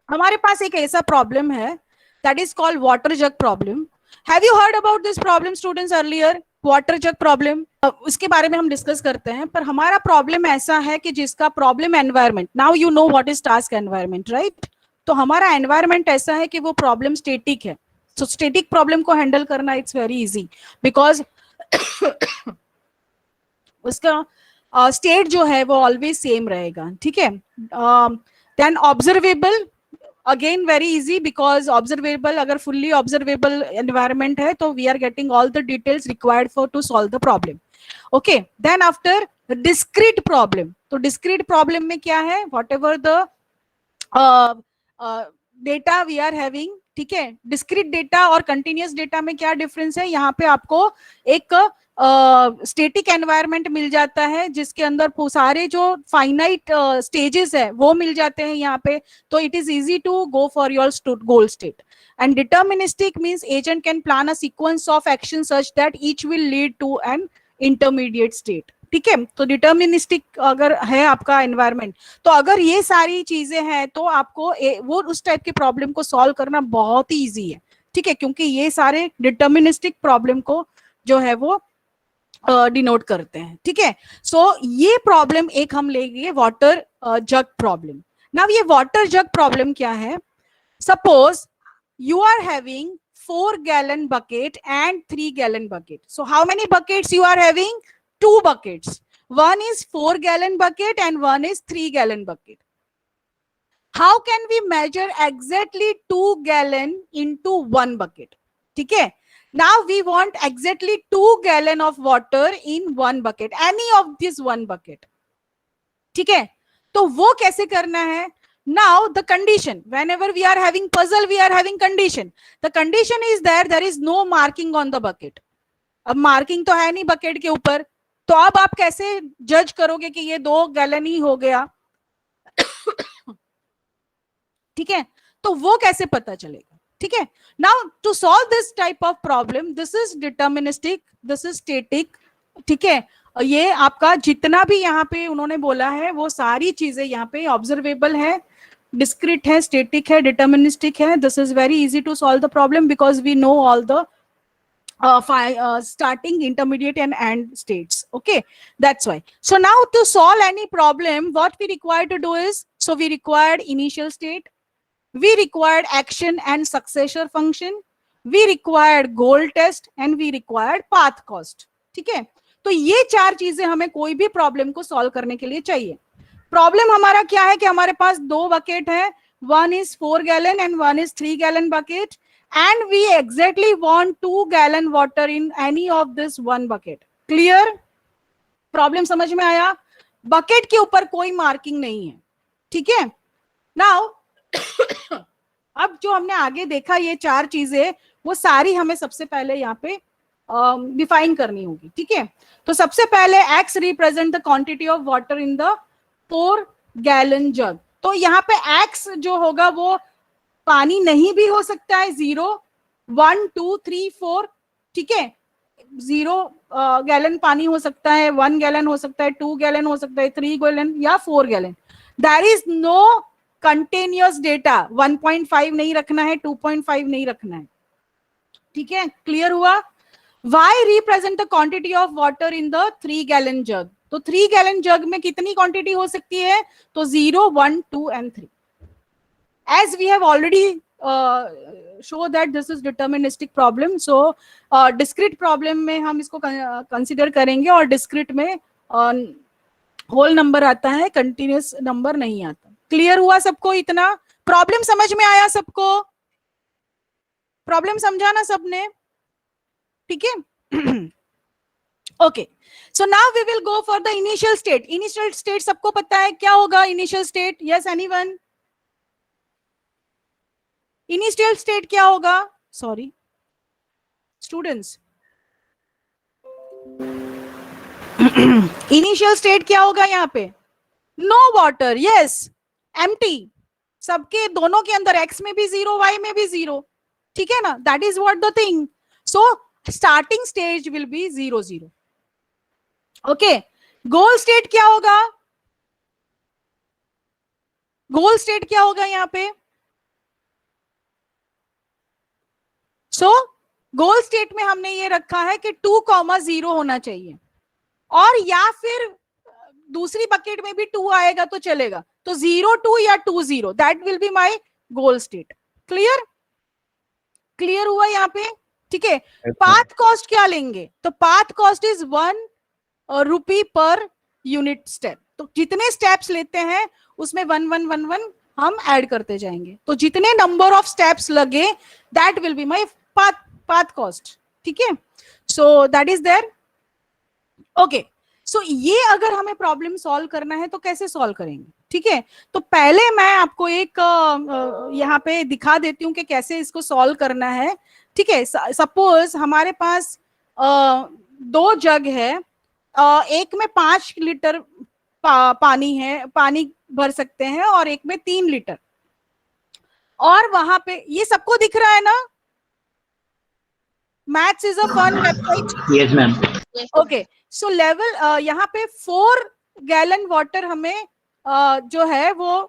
हमारे पास एक ऐसा problem है that is called water jug problem. Have you heard about this problem students earlier? Water jug problem, उसके बारे में हम डिस्कस करते हैं। पर हमारा प्रॉब्लम ऐसा है कि जिसका problem environment, now you know what is task environment, right? तो हमारा एनवायरमेंट ऐसा है कि वो प्रॉब्लम स्टेटिक है। तो स्टेटिक प्रॉब्लम को हैंडल करना इट्स वेरी इजी बिकॉज उसका स्टेट जो है वो ऑलवेज सेम रहेगा। ठीक है, then observable, again very easy because observable, अगर fully observable environment है तो we are getting all the details required for to solve the problem. Okay, then after discrete problem, तो discrete problem में क्या है, whatever the data we are having, ठीक है, discrete data और continuous data में क्या difference है, यहाँ पे आपको एक स्टेटिक एनवायरनमेंट मिल जाता है जिसके अंदर सारे जो फाइनाइट स्टेजेस है वो मिल जाते हैं यहाँ पे। तो it is easy to go for your goal state. And deterministic means agent can plan a sequence of action such that each will lead to an intermediate state. ठीक है, तो डिटर्मिनिस्टिक अगर है आपका एनवायरनमेंट, तो अगर ये सारी चीजें हैं तो आपको वो उस टाइप के प्रॉब्लम को सॉल्व करना बहुत ही ईजी है। ठीक है, क्योंकि ये सारे डिटर्मिनिस्टिक प्रॉब्लम को जो है वो डिनोट करते हैं। ठीक है, सो ये प्रॉब्लम एक हम लेंगे वाटर जग प्रॉब्लम। नाउ ये वाटर जग प्रॉब्लम क्या है, suppose you are having 4 gallon bucket and 3 gallon bucket. So how many buckets you are having? 2 buckets. One is 4 gallon bucket and one is 3 gallon bucket. How can we measure exactly 2 gallon into 1 bucket? ठीक है, now we want exactly 2 gallon of water in 1 bucket, any of this 1 bucket. ठीक है, तो वो कैसे करना है? Now the condition, whenever we are having puzzle we are having condition. The condition is there is no marking on the bucket. अब marking तो है नहीं बकेट के ऊपर, तो अब आप कैसे जज करोगे कि ये 2 गैलन ही हो गया? ठीक है, तो वो कैसे पता चलेगा? ठीक है, now to solve this type of problem, this is deterministic, this is static. ठीक है, ये आपका जितना भी यहाँ पे उन्होंने बोला है वो सारी चीजें यहाँ पे ऑब्जर्वेबल है, डिस्क्रीट है, स्टैटिक है, डिटर्मिनिस्टिक है। This is very easy to solve the problem because we know all the starting, intermediate, and end states. Okay, that's why. So now to solve any problem, what we require to do is, so we required initial state, we required action and successor function, we required goal test, and we required path cost. ठीक है, तो ये चार चीजें हमें कोई भी problem को सॉल्व करने के लिए चाहिए. प्रॉब्लम हमारा क्या है कि हमारे पास दो बकेट है, one is 4 gallon and one is 3 gallon bucket, and we exactly want 2 gallon water in any of this one bucket. Clear? Problem समझ में आया? बकेट के ऊपर कोई मार्किंग नहीं है. ठीक है, नाउ अब जो हमने आगे देखा ये चार चीजें, वो सारी हमें सबसे पहले यहाँ पे डिफाइन करनी होगी. ठीक है, तो सबसे पहले x represent the quantity of water in the 4 gallon jug. तो यहाँ पे x जो होगा वो पानी नहीं भी हो सकता है, 0, 1, 2, 3, 4. ठीक है, 0 गैलन पानी हो सकता है, 1 गैलन हो सकता है, 2 गैलन हो सकता है, 3 गैलन या 4 gallon. There is no continuous data. 1.5 नहीं रखना है, 2.5 नहीं रखना है. ठीक है, क्लियर हुआ? y represent the quantity of water in the 3 gallon jug. तो 3 गैलन जग में कितनी क्वांटिटी हो सकती है? तो 0, 1, 2 and 3. As we have already show that this is deterministic problem, so discrete problem में हम इसको consider करेंगे, और discrete में whole number आता है, continuous number नहीं आता. क्लियर हुआ सबको? इतना प्रॉब्लम समझ में आया सबको? प्रॉब्लम समझा ना सबने? ठीक है, okay. So now we will go for the initial state. Initial state सबको पता है क्या होगा? Initial state, yes anyone? Initial state क्या होगा? सॉरी स्टूडेंट्स, इनिशियल स्टेट क्या होगा यहाँ पे? No water, yes, empty. सबके दोनों के अंदर x में भी 0, y में भी 0. ठीक है ना? That is what the thing. So starting stage will be 0, 0. Okay, goal state क्या होगा? गोल स्टेट क्या होगा यहाँ पे? सो गोल स्टेट में हमने ये रखा है कि 2,0 होना चाहिए, और या फिर दूसरी बकेट में भी 2 आएगा तो चलेगा. तो 0, 2 या 2, 0, that will be my goal state. Clear? Clear हुआ यहाँ पे? ठीक है. पाथ कॉस्ट क्या लेंगे? तो path cost is 1 rupee per unit step. तो जितने स्टेप्स लेते हैं उसमें 1, 1, 1, 1 हम ऐड करते जाएंगे. तो जितने नंबर ऑफ स्टेप्स लगे, that will be my path cost. ठीक है, so that is there. Okay, so ये अगर हमें प्रॉब्लम सॉल्व करना है तो कैसे सॉल्व करेंगे? ठीक है, तो पहले मैं आपको एक यहाँ पे दिखा देती हूँ कि कैसे इसको सॉल्व करना है. ठीक है, सपोज हमारे पास 2 जग है, एक में 5 लीटर पानी है, पानी भर सकते हैं, और एक में 3 लीटर. और वहां पे ये सबको दिख रहा है ना? Maths is a fun website. Yes ma'am. Okay, so level यहाँ पे 4 गैलन वाटर हमें जो है वो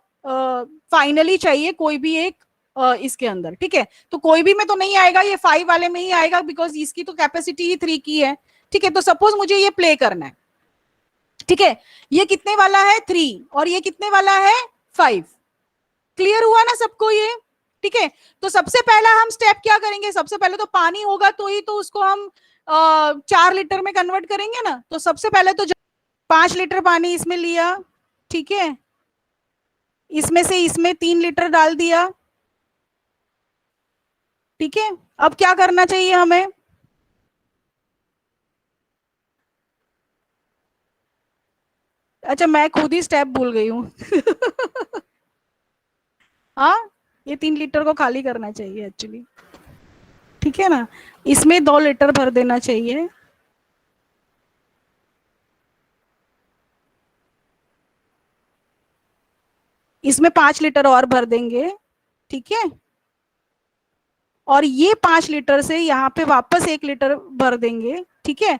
फाइनली चाहिए, कोई भी एक इसके अंदर. ठीक है, तो कोई भी में तो नहीं आएगा, ये 5 वाले में ही आएगा, बिकॉज इसकी तो कैपेसिटी ही 3 की है. ठीक है, तो सपोज मुझे ये प्ले करना है. ठीक है, ये कितने वाला है? 3, और ये कितने वाला है? 5. क्लियर हुआ ना सबको ये? ठीक है, तो सबसे पहला हम स्टेप क्या करेंगे? सबसे पहले तो पानी होगा तो ही तो उसको हम 4 लीटर में कन्वर्ट करेंगे ना. तो सबसे पहले तो 5 लीटर पानी इसमें लिया. ठीक है, इसमें से इसमें 3 लीटर डाल दिया. ठीक है, अब क्या करना चाहिए हमें? अच्छा, मैं खुद ही स्टेप भूल गई हूँ. हाँ, ये 3 लीटर को खाली करना चाहिए एक्चुअली. ठीक है ना, इसमें 2 लीटर भर देना चाहिए. इसमें 5 लीटर और भर देंगे. ठीक है, और ये 5 लीटर से यहाँ पे वापस 1 लीटर भर देंगे. ठीक है,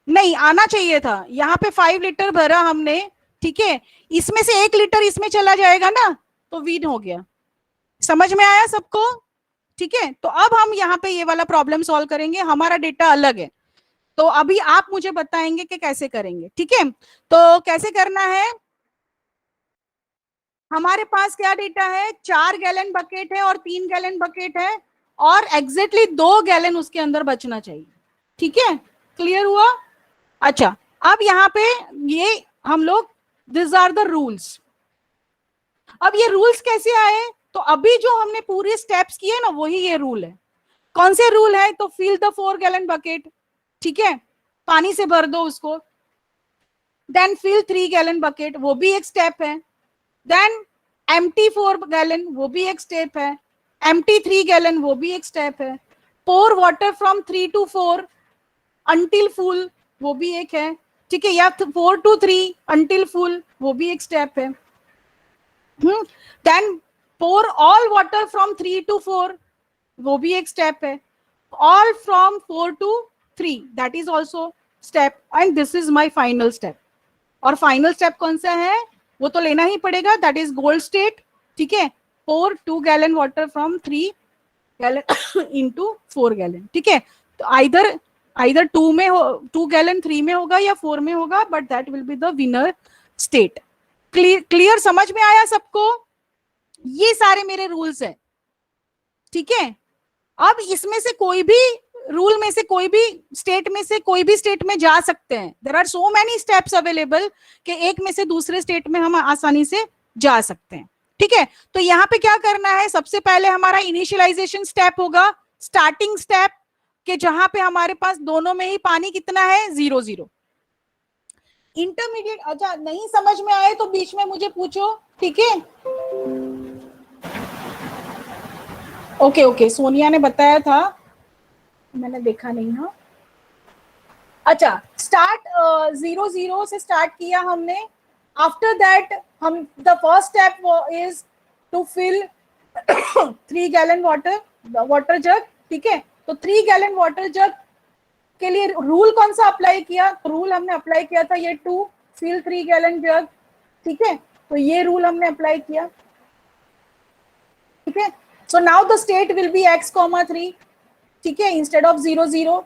नहीं आना चाहिए था, यहाँ पे 5 लीटर भरा हमने. ठीक है, इसमें से 1 लीटर इसमें चला जाएगा ना, तो वीन हो गया. समझ में आया सबको? ठीक है, तो अब हम यहाँ पे ये वाला प्रॉब्लम सॉल्व करेंगे, हमारा डेटा अलग है, तो अभी आप मुझे बताएंगे कि कैसे करेंगे। ठीक है, तो कैसे करना है, हमारे पास क्या डेटा है, 4 गैलन बकेट है और 3 गैलन बकेट है, और एग्जैक्टली 2 गैलन उसके अंदर बचना चाहिए। ठीक है, क्लियर हुआ? अच्छा, अब यहाँ पे ये हम लोग, दिस आर द रूल्स। अब ये रूल्स कैसे आए, तो अभी जो हमने पूरे स्टेप्स किए ना, वही ये रूल है। कौन से रूल है, तो फिल द 4 गैलन बकेट, ठीक है, पानी से भर दो उसको। देन फिल 3 गैलन बकेट, वो भी एक स्टेप है। देन एम्प्टी 4 गैलन, वो भी एक स्टेप है। एम्प्टी 3 गैलन, वो भी एक स्टेप है। Pour water from 3 to 4 until full, वो भी एक है। ठीक है, या 4 to 3 अंटिल फुल, वो भी एक स्टेप है। Then pour all water from 3 to 4, वो भी एक स्टेप है। All from 4 to 3, that is also step, and this is my final step. और फाइनल स्टेप कौन सा है, वो तो लेना ही पड़ेगा, दैट इज गोल्ड स्टेट। ठीक है, पोर 2 gallon water from 3 gallon into 4 gallon. ठीक है, तो आइदर 2 में हो, 2 गैलन 3 में होगा या 4 में होगा, but that will be the winner state. Clear, समझ में आया सबको? ये सारे मेरे रूल्स है। ठीक है, अब इसमें से कोई भी रूल में से कोई भी स्टेट में से कोई भी स्टेट में जा सकते हैं। There are so many steps available कि एक में से दूसरे स्टेट में हम आसानी से जा सकते हैं। ठीक है, तो यहाँ पे क्या करना है, सबसे पहले हमारा इनिशियलाइजेशन स्टेप होगा, स्टार्टिंग स्टेप, कि जहां पे हमारे पास दोनों में ही पानी कितना है, 0 0। इंटरमीडिएट, अच्छा नहीं समझ में आए तो बीच में मुझे पूछो। ठीक है, ओके ओके, सोनिया ने बताया था, मैंने देखा नहीं। हाँ, अच्छा, स्टार्ट 0 0 से स्टार्ट किया हमने। आफ्टर दैट हम, the first step is to fill 3 gallon water jug. ठीक है, तो 3 गैलन वाटर जग के लिए रूल कौन सा अप्लाई किया, तो रूल हमने अप्लाई किया था ये, टू फिल 3 गैलन जग। ठीक है, तो ये रूल हमने अप्लाई किया। ठीक है, so now the state will be x, 3। ठीक है, इंस्टेड ऑफ 0 0।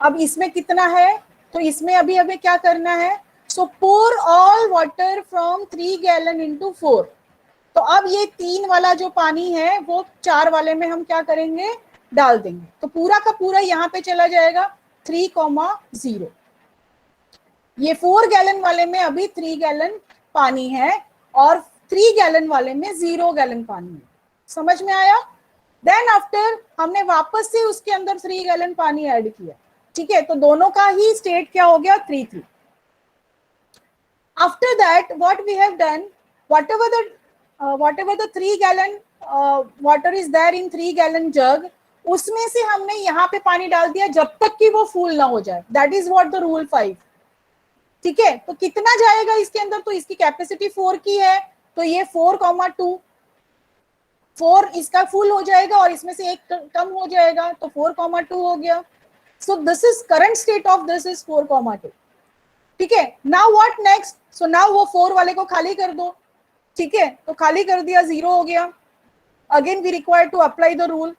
अब इसमें कितना है, तो इसमें अभी हमें क्या करना है, so pour all water from 3 gallon into 4। तो अब ये 3 वाला जो पानी है वो 4 वाले में हम क्या करेंगे, डाल देंगे। तो पूरा का पूरा यहाँ पे चला जाएगा 3, 0। ये 4 गैलन वाले में अभी 3 गैलन पानी है, और 3 गैलन वाले में 0 गैलन पानी है। समझ में आया? देन आफ्टर हमने वापस से उसके अंदर 3 गैलन पानी ऐड किया। ठीक है, तो दोनों का ही स्टेट क्या हो गया, 3 3। After that what we have done, whatever the 3 gallon water is there in 3 gallon jug, उसमें से हमने यहाँ पे पानी डाल दिया जब तक कि वो फुल ना हो जाए। That is what the rule 5। ठीक है, तो कितना जाएगा इसके अंदर, तो इसकी कैपेसिटी 4 की है, तो ये 4, 2, 4 इसका फुल हो जाएगा और इसमें से एक कम हो जाएगा, तो 4, 2 हो गया। सो this is current state of this is 4, 2। ठीक है, now what next, so now वो 4 वाले को खाली कर दो। ठीक है, तो खाली कर दिया, 0 हो गया। Again we require to apply the rule,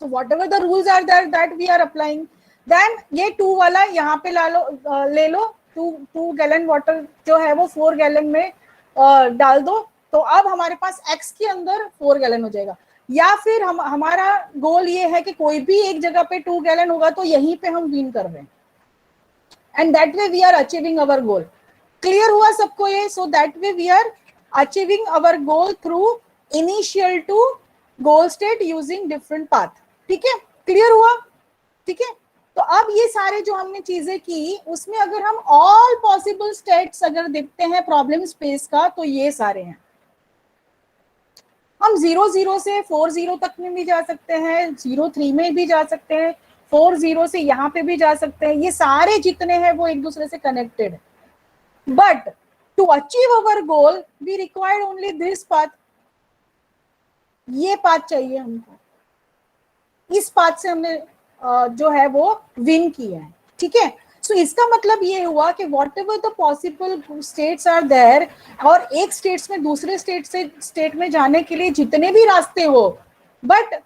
तो whatever the rules are there that we are applying. Then ये 2 वाला यहाँ पे ले लो, 2 गैलन वाटर जो है वो 4 गैलन में डाल दो। तो अब हमारे पास x के अंदर 4 गैलन हो जाएगा। या फिर हमारा गोल ये है कि कोई भी एक जगह पे 2 गैलन होगा तो यहीं पे हम विन कर रहे हैं, and that way we are achieving our goal. Clear हुआ सबको ये? So that way we are achieving our goal through initial to goal state using different path. ठीक है, क्लियर हुआ? ठीक है, तो अब ये सारे जो हमने चीजें की उसमें अगर हम ऑल पॉसिबल स्टेट्स अगर देखते हैं प्रॉब्लम स्पेस का, तो ये सारे हैं। हम 0 0 से 4 0 तक में भी जा सकते हैं, 0 3 में भी जा सकते हैं, 4 0 से यहाँ पे भी जा सकते हैं। ये सारे जितने हैं वो एक दूसरे से कनेक्टेड है, but to achieve our goal we required only this path. ये पाथ चाहिए हमको, इस पाथ से हमने जो है वो विन किया है। ठीक है, सो इसका मतलब ये हुआ कि whatever the possible states are there, और एक स्टेट्स में दूसरे स्टेट से स्टेट में जाने के लिए जितने भी रास्ते हो, but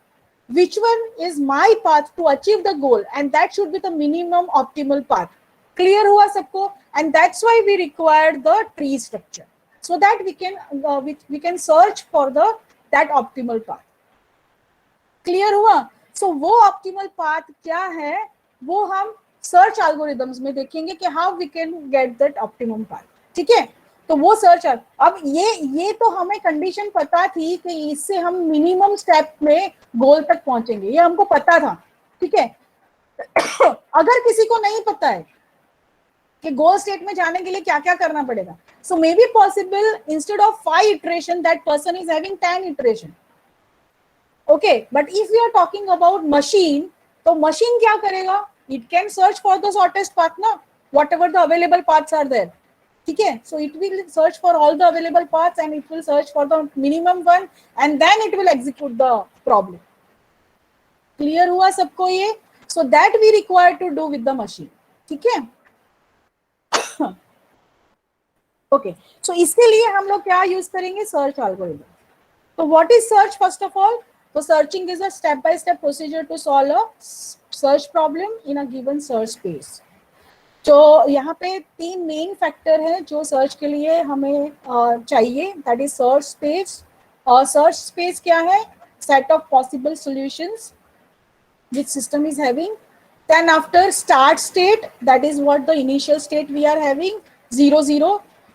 which one is my path to achieve the goal, and that should be the minimum optimal path. Clear हुआ सबको? And that's why we require the tree structure, so that we can search for that optimal path. Clear हुआ? So वो optimal path क्या है, वो हम search algorithms में देखेंगे कि how we can get that optimum path. ठीक है? तो वो सर्च, अब ये तो हमें कंडीशन पता थी कि इससे हम मिनिमम स्टेप में गोल तक पहुंचेंगे, ये हमको पता था. ठीक है? अगर किसी को नहीं पता है कि गोल स्टेट में जाने के लिए क्या क्या करना पड़ेगा, so may be possible instead of 5 iteration that person is having 10 iteration. Okay, but if we are talking about machine, तो मशीन क्या करेगा, it can search for the shortest path ना, whatever the available paths are there. ठीक है? So it will search for all the available paths and it will search for the minimum one, and then it will execute the problem. Clear हुआ सबको ये? So that we require to do with the machine. ठीक है? Okay, सो इसके लिए हम लोग क्या यूज करेंगे, सर्च एल्गोरिथम. तो what is search? First of all, तो searching is a step by step procedure to solve a search problem in a given search space. तो यहाँ पे 3 मेन फैक्टर हैं जो सर्च के लिए हमें चाहिए, दैट इज सर्च स्पेस. और सर्च स्पेस क्या है? Set of possible solutions which system is having. Then after start state, that is what the initial state we are having, 0 0,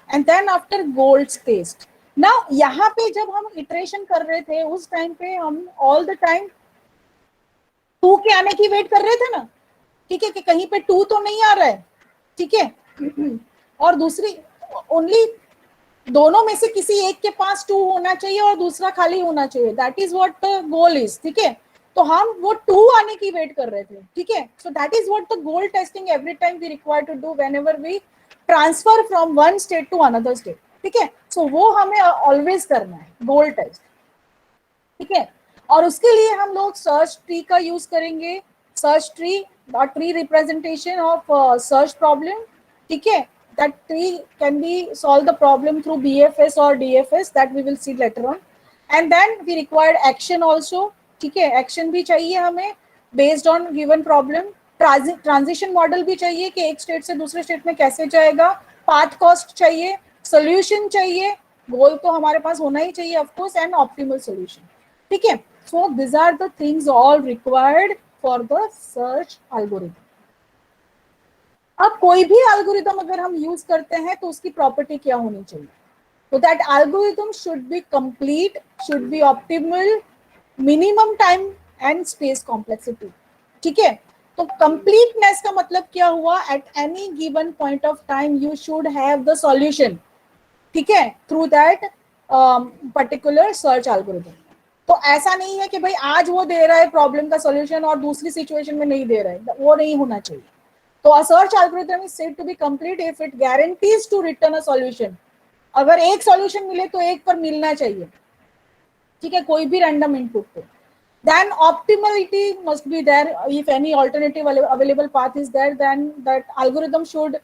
and then after goal state. Now यहाँ पे जब हम iteration कर रहे थे उस टाइम पे हम all the time 2 के आने की वेट कर रहे थे ना. ठीक है? कि कहीं पे 2 तो नहीं आ रहा है. ठीक है? और दूसरी ओनली दोनों में से किसी एक के पास 2 होना चाहिए और दूसरा खाली होना चाहिए, that is what the goal is. ठीक है? तो हम वो 2 आने की वेट कर रहे थे. ठीक है? So that is what the goal testing every time we require to do whenever we transfer from one state to another state. ठीक है? सो वो हमें ऑलवेज करना है, गोल टेस्ट. ठीक है? और उसके लिए हम लोग सर्च ट्री का यूज करेंगे. Search tree, tree representation of search problem. ठीक है? that tree can be solve the problem through BFS or DFS, that we will see later on. And then we required action also. ठीक है? Action भी चाहिए हमें based on given problem. Transition model भी चाहिए कि एक स्टेट से दूसरे स्टेट में कैसे जाएगा. पाथ कॉस्ट चाहिए, सोल्यूशन चाहिए, गोल तो हमारे पास होना ही चाहिए of course, and optimal solution. ठीक है? So this are the things all required for the search algorithm. अब कोई भी एल्गोरिथम अगर हम यूज करते हैं तो उसकी प्रॉपर्टी क्या होनी चाहिए, तो that algorithm should be complete, should be optimal, minimum time and space complexity. ठीक है? तो कंप्लीटनेस का मतलब क्या हुआ, at any given point of time you should have the solution. ठीक है? Through that particular search algorithm. तो ऐसा नहीं है कि भाई आज वो दे रहा है प्रॉब्लम का सॉल्यूशन और दूसरी सिचुएशन में नहीं दे रहा है, वो नहीं होना चाहिए. तो a search algorithm is said to be complete if it guarantees to return a solution. अगर एक सॉल्यूशन मिले तो एक पर मिलना चाहिए. ठीक है? कोई भी रैंडम इनपुट पे. Then optimality must be there. If any alternative available path is there, then that algorithm should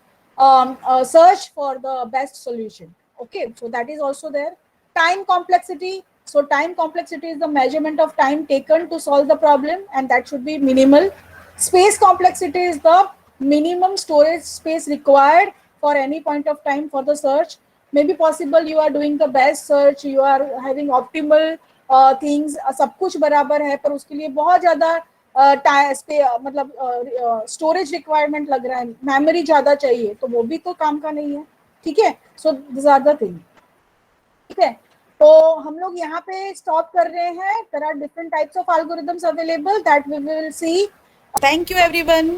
search for the best solution. Okay, so that is also there. Time complexity. So time complexity is the measurement of time taken to solve the problem, and that should be minimal. Space complexity is the minimum storage space required for any point of time for the search. Maybe possible you are doing the best search, you are having optimal things, सब कुछ बराबर है, पर उसके लिए बहुत ज्यादा मतलब स्टोरेज रिक्वायरमेंट लग रहा है, मेमोरी ज्यादा चाहिए, तो वो भी तो काम का नहीं है. ठीक है? So this are the thing. ठीक है? तो हम लोग यहाँ पे स्टॉप कर रहे हैं. There are different types of algorithms available that we will see. Thank you everyone.